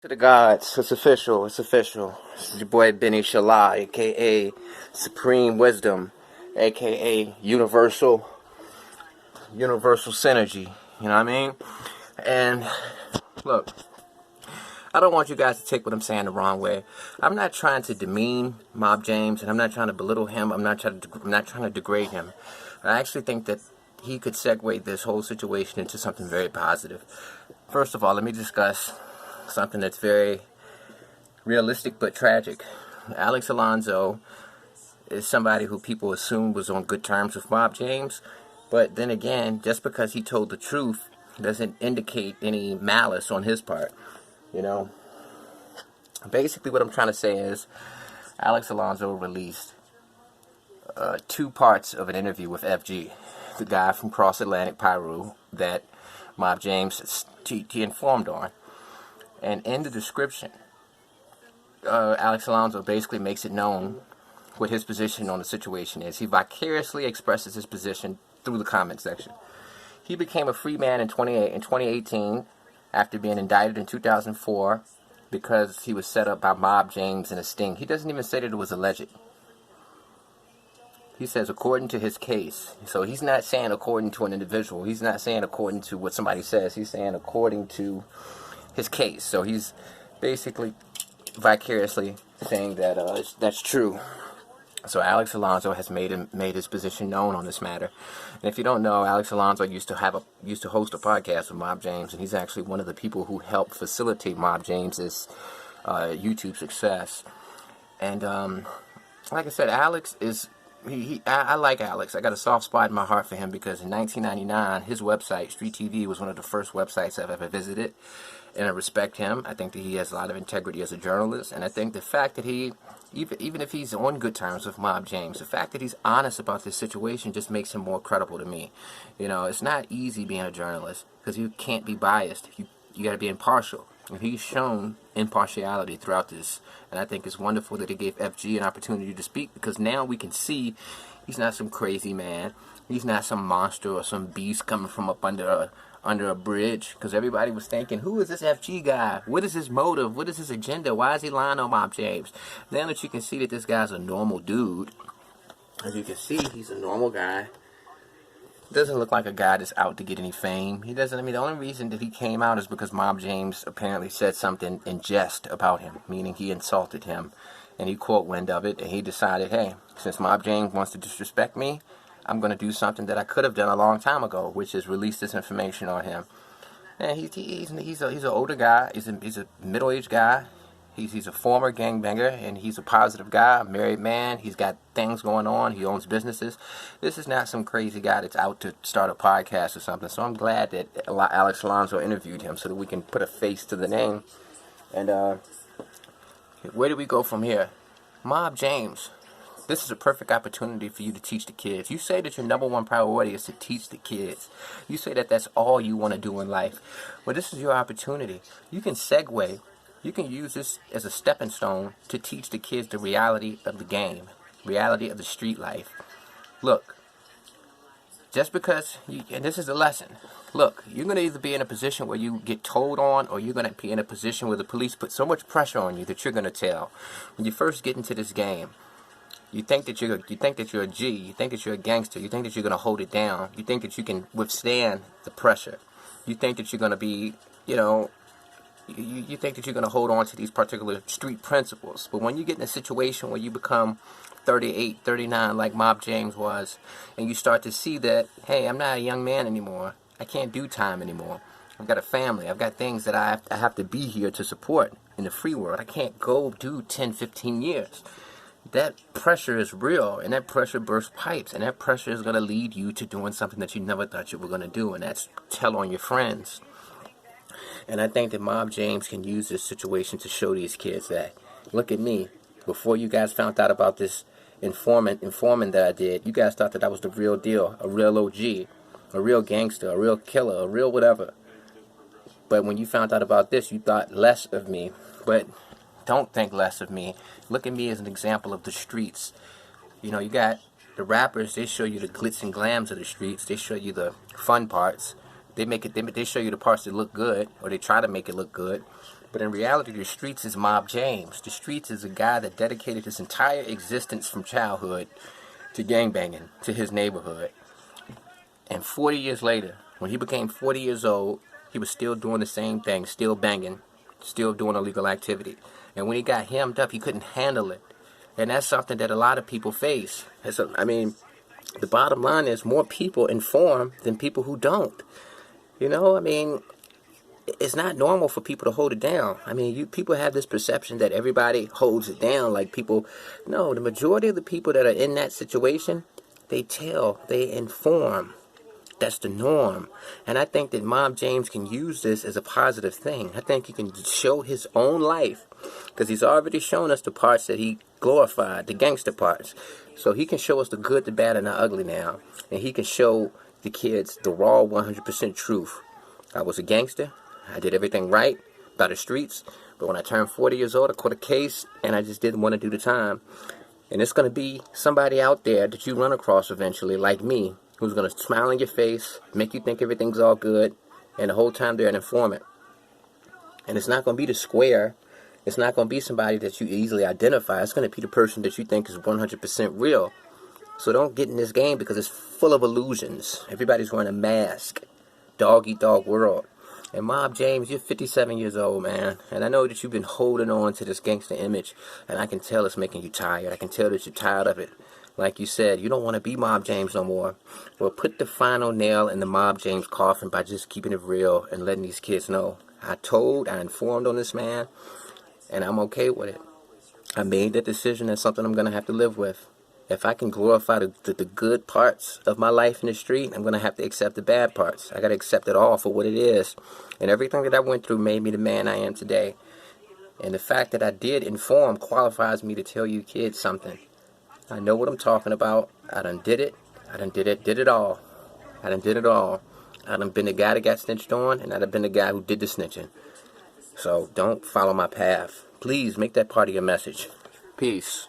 To the gods, it's official, it's official. This is your boy Benny Shala, aka Supreme Wisdom, aka Universal Synergy. You know what I mean? And look, I don't want you guys to take what I'm saying the wrong way. I'm not trying to demean Mob James, and I'm not trying to belittle him. I'm not trying to degrade him. I actually think that he could segue this whole situation into something very positive. First of all, let me discuss something that's very realistic but tragic. Alex Alonzo is somebody who people assume was on good terms with Mob James, but then again, just because he told the truth doesn't indicate any malice on his part. You know, basically what I'm trying to say is Alex Alonzo released 2 parts of an interview with FG, the guy from Cross Atlantic Pyru that Mob James he informed on. And in the description, Alex Alonzo basically makes it known what his position on the situation is. He vicariously expresses his position through the comment section. He became a free man in 2018 after being indicted in 2004 because he was set up by Mob James and a sting. He doesn't even say that it was alleged. He says according to his case. So he's not saying according to an individual. He's not saying according to what somebody says. He's saying according to his case. So he's basically vicariously saying that that's true. So Alex Alonzo has made his position known on this matter. And if you don't know, Alex Alonzo used to host a podcast with Mob James, and he's actually one of the people who helped facilitate Mob James's YouTube success. And like I said, Alex is I like Alex. I got a soft spot in my heart for him because in 1999, his website, StreetTv, was one of the first websites I've ever visited. And I respect him. I think that he has a lot of integrity as a journalist. And I think the fact that he, even if he's on good terms with Mob James, the fact that he's honest about this situation just makes him more credible to me. You know, it's not easy being a journalist because you can't be biased. You got to be impartial. And he's shown impartiality throughout this. And I think it's wonderful that he gave FG an opportunity to speak because now we can see he's not some crazy man. He's not some monster or some beast coming from up under a bridge, because everybody was thinking, who is this FG guy? What is his motive? What is his agenda? Why is he lying on Mob James? Now that you can see that this guy's a normal dude, as you can see, he's a normal guy. Doesn't look like a guy that's out to get any fame. He doesn't. I mean, the only reason that he came out is because Mob James apparently said something in jest about him, meaning he insulted him, and he caught wind of it, and he decided, hey, since Mob James wants to disrespect me, I'm going to do something that I could have done a long time ago, which is release this information on him. And he's an older guy. He's a middle-aged guy. He's a former gangbanger, and he's a positive guy, a married man. He's got things going on. He owns businesses. This is not some crazy guy that's out to start a podcast or something. So I'm glad that Alex Alonzo interviewed him so that we can put a face to the name. And where do we go from here? Mob James. This is a perfect opportunity for you to teach the kids. You say that your number one priority is to teach the kids. You say that that's all you want to do in life. Well, this is your opportunity. You can segue. You can use this as a stepping stone to teach the kids the reality of the game, reality of the street life. Look, just because, and this is the lesson. Look, you're going to either be in a position where you get told on, or you're going to be in a position where the police put so much pressure on you that you're going to tell. When you first get into this game, you think that you're a G. You think that you're a gangster. You think that you're going to hold it down. You think that you can withstand the pressure. You think that you're going to be, you think that you're going to hold on to these particular street principles. But when you get in a situation where you become 38, 39 like Mob James was, and you start to see that, hey, I'm not a young man anymore. I can't do time anymore. I've got a family. I've got things that I have to be here to support in the free world. I can't go do 10, 15 years. That pressure is real, and that pressure bursts pipes, and that pressure is going to lead you to doing something that you never thought you were going to do, and that's tell on your friends. And I think that Mob James can use this situation to show these kids that, look at me, before you guys found out about this informing that I did, you guys thought that I was the real deal, a real OG, a real gangster, a real killer, a real whatever. But when you found out about this, you thought less of me. But don't think less of me. Look at me as an example of the streets. You know, you got the rappers, they show you the glitz and glams of the streets. They show you the fun parts. They show you the parts that look good, or they try to make it look good. But in reality, the streets is Mob James. The streets is a guy that dedicated his entire existence from childhood to gangbanging, to his neighborhood. And 40 years later, when he became 40 years old, he was still doing the same thing, still banging, still doing illegal activity. And when he got hemmed up, he couldn't handle it. And that's something that a lot of people face. The bottom line is more people inform than people who don't. It's not normal for people to hold it down. People have this perception that everybody holds it down. No, the majority of the people that are in that situation, they tell, they inform. That's the norm. And I think that Mob James can use this as a positive thing. I think he can show his own life, because he's already shown us the parts that he glorified, the gangster parts. So he can show us the good, the bad, and the ugly now. And he can show the kids the raw 100% truth. I was a gangster. I did everything right by the streets. But when I turned 40 years old, I caught a case, and I just didn't want to do the time. And it's going to be somebody out there that you run across eventually, like me, who's going to smile in your face, make you think everything's all good, and the whole time they're an informant. And it's not going to be the square. It's not going to be somebody that you easily identify. It's going to be the person that you think is 100% real. So don't get in this game, because it's full of illusions. Everybody's wearing a mask. Dog-eat-dog world. And Mob James, you're 57 years old, man. And I know that you've been holding on to this gangster image. And I can tell it's making you tired. I can tell that you're tired of it. Like you said, you don't want to be Mob James no more. Well, put the final nail in the Mob James coffin by just keeping it real and letting these kids know. I informed on this man, and I'm okay with it. I made that decision. That's something I'm going to have to live with. If I can glorify the good parts of my life in the street, I'm going to have to accept the bad parts. I got to accept it all for what it is. And everything that I went through made me the man I am today. And the fact that I did inform qualifies me to tell you kids something. I know what I'm talking about. I done did it. Did it all. I done did it all. I done been the guy that got snitched on, and I done been the guy who did the snitching. So don't follow my path. Please make that part of your message. Peace.